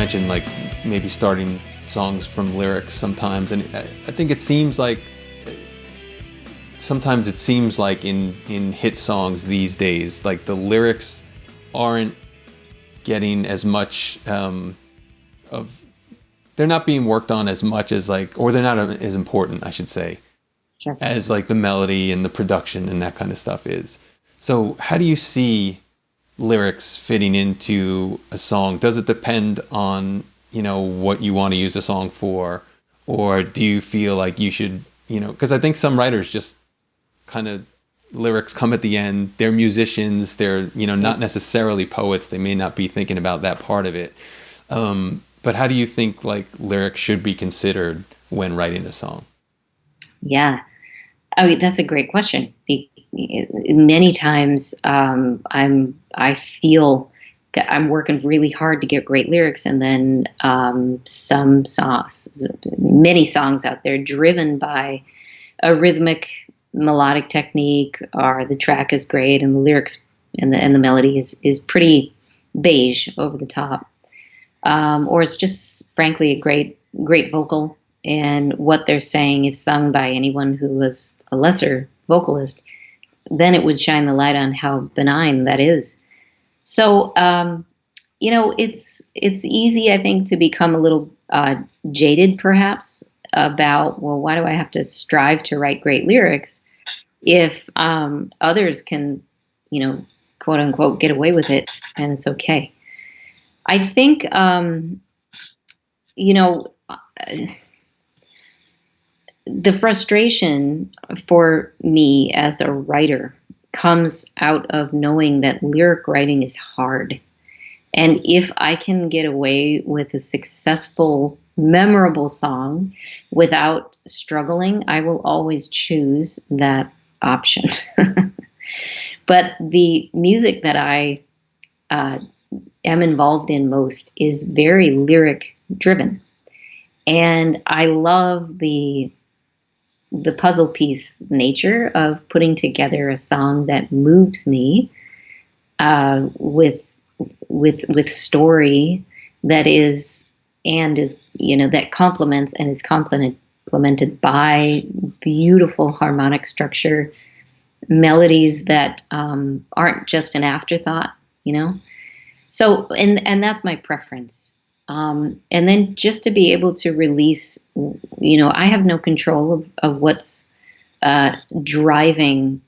mentioned like maybe starting songs from lyrics sometimes, and I think it seems like sometimes it seems like in hit songs these days, like the lyrics aren't getting as much of they're not being worked on as much as like, or they're not as important, I should say, Sure. as like the melody and the production and that kind of stuff is. So how do you see lyrics fitting into a song? Does it depend on, what you want to use a song for? Or do you feel like you should, because I think some writers just kind of, lyrics come at the end. They're musicians. They're, not necessarily poets. They may not be thinking about that part of it. But how do you think like lyrics should be considered when writing a song? Yeah. I mean, that's a great question. Many times, I feel I'm working really hard to get great lyrics, and then some songs, many songs out there, driven by a rhythmic, melodic technique, or the track is great and the lyrics and the melody is pretty beige, over the top, or it's just frankly a great vocal. And what they're saying, if sung by anyone who was a lesser vocalist, then it would shine the light on how benign that is. So, it's easy, I think, to become a little jaded, perhaps, about, well, why do I have to strive to write great lyrics if others can, quote unquote, get away with it and it's okay. I think, you know. The frustration for me as a writer comes out of knowing that lyric writing is hard. And if I can get away with a successful, memorable song without struggling, I will always choose that option. But the music that I am involved in most is very lyric driven. And I love the puzzle piece nature of putting together a song that moves me with story that is that complements and is complemented by beautiful harmonic structure, melodies that aren't just an afterthought. So and that's my preference. And then just to be able to release, I have no control of what's driving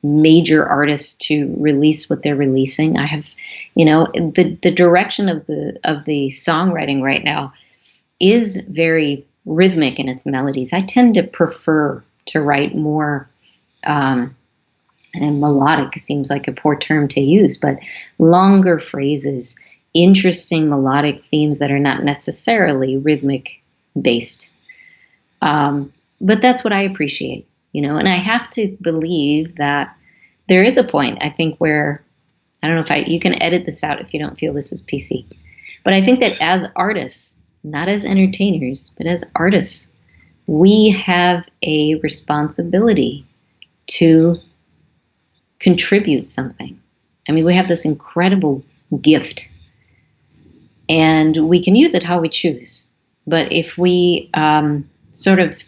major artists to release what they're releasing. I have, the direction of the songwriting right now is very rhythmic in its melodies. I tend to prefer to write more, and melodic seems like a poor term to use, but longer phrases, interesting melodic themes that are not necessarily rhythmic based. But that's what I appreciate, and I have to believe that there is a point, I think, where, I don't know if you can edit this out if you don't feel this is PC, but I think that as artists, not as entertainers, but as artists, we have a responsibility to contribute something. I mean, we have this incredible gift, and we can use it how we choose. But if we sort of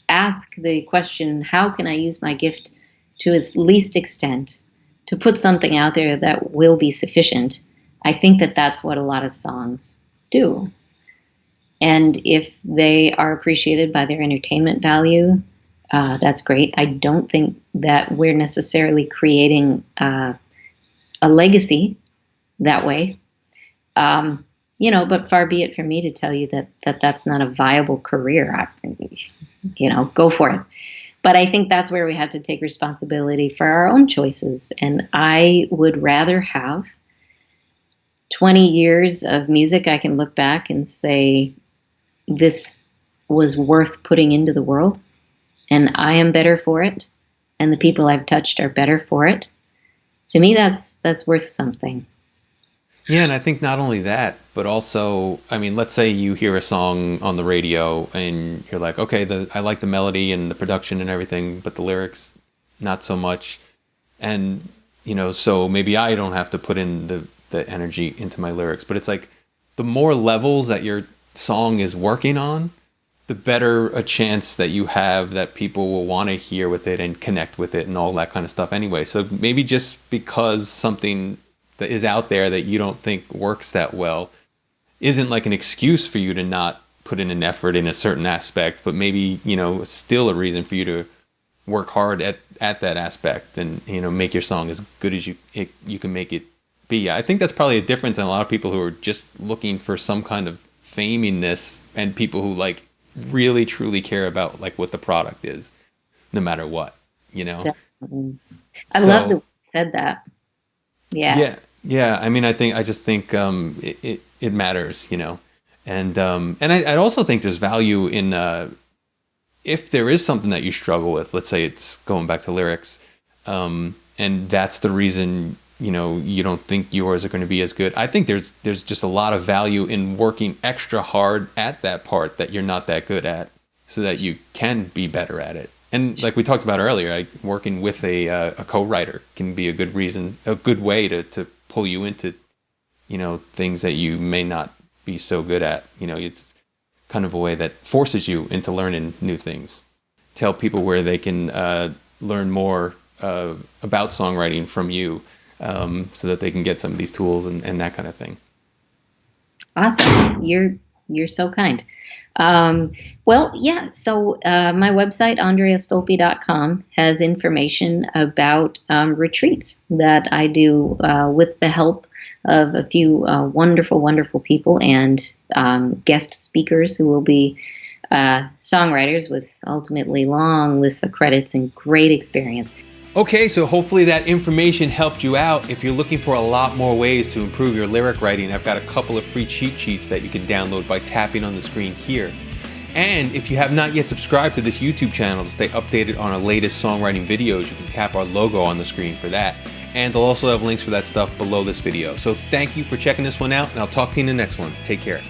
ask the question, how can I use my gift to its least extent to put something out there that will be sufficient, I think that that's what a lot of songs do. And if they are appreciated by their entertainment value, that's great. I don't think that we're necessarily creating a legacy that way. But far be it for me to tell you that that's not a viable career. Go for it. But I think that's where we have to take responsibility for our own choices. And I would rather have 20 years of music I can look back and say, this was worth putting into the world, and I am better for it, and the people I've touched are better for it. To me, that's worth something. Yeah, and I think not only that, but also, I mean, let's say you hear a song on the radio and you're like, okay, I like the melody and the production and everything, but the lyrics, not so much. And, so maybe I don't have to put in the the energy into my lyrics. But it's like the more levels that your song is working on, the better a chance that you have that people will want to hear with it and connect with it and all that kind of stuff anyway. So maybe just because something that is out there that you don't think works that well isn't like an excuse for you to not put in an effort in a certain aspect, but maybe, you know, still a reason for you to work hard at that aspect and, you know, make your song as good as you can make it be. I think that's probably a difference in a lot of people who are just looking for some kind of faminess and people who like really truly care about like what the product is, no matter what, you know. Definitely. I love that you said that. Yeah. I mean, I just think it matters, you know, and I also think there's value in if there is something that you struggle with. Let's say it's going back to lyrics, and that's the reason, you know, you don't think yours are going to be as good. I think there's just a lot of value in working extra hard at that part that you're not that good at, so that you can be better at it. And like we talked about earlier, working with a co-writer can be a good way to pull you into, you know, things that you may not be so good at. You know, it's kind of a way that forces you into learning new things. Tell people where they can learn more about songwriting from you, so that they can get some of these tools and that kind of thing. Awesome. You're so kind. Well, yeah. So my website, andreastolpe.com, has information about retreats that I do with the help of a few wonderful, wonderful people and guest speakers who will be songwriters with ultimately long lists of credits and great experience. Okay, so hopefully that information helped you out. If you're looking for a lot more ways to improve your lyric writing, I've got a couple of free cheat sheets that you can download by tapping on the screen here. And if you have not yet subscribed to this YouTube channel to stay updated on our latest songwriting videos, you can tap our logo on the screen for that. And they'll also have links for that stuff below this video. So thank you for checking this one out, and I'll talk to you in the next one. Take care.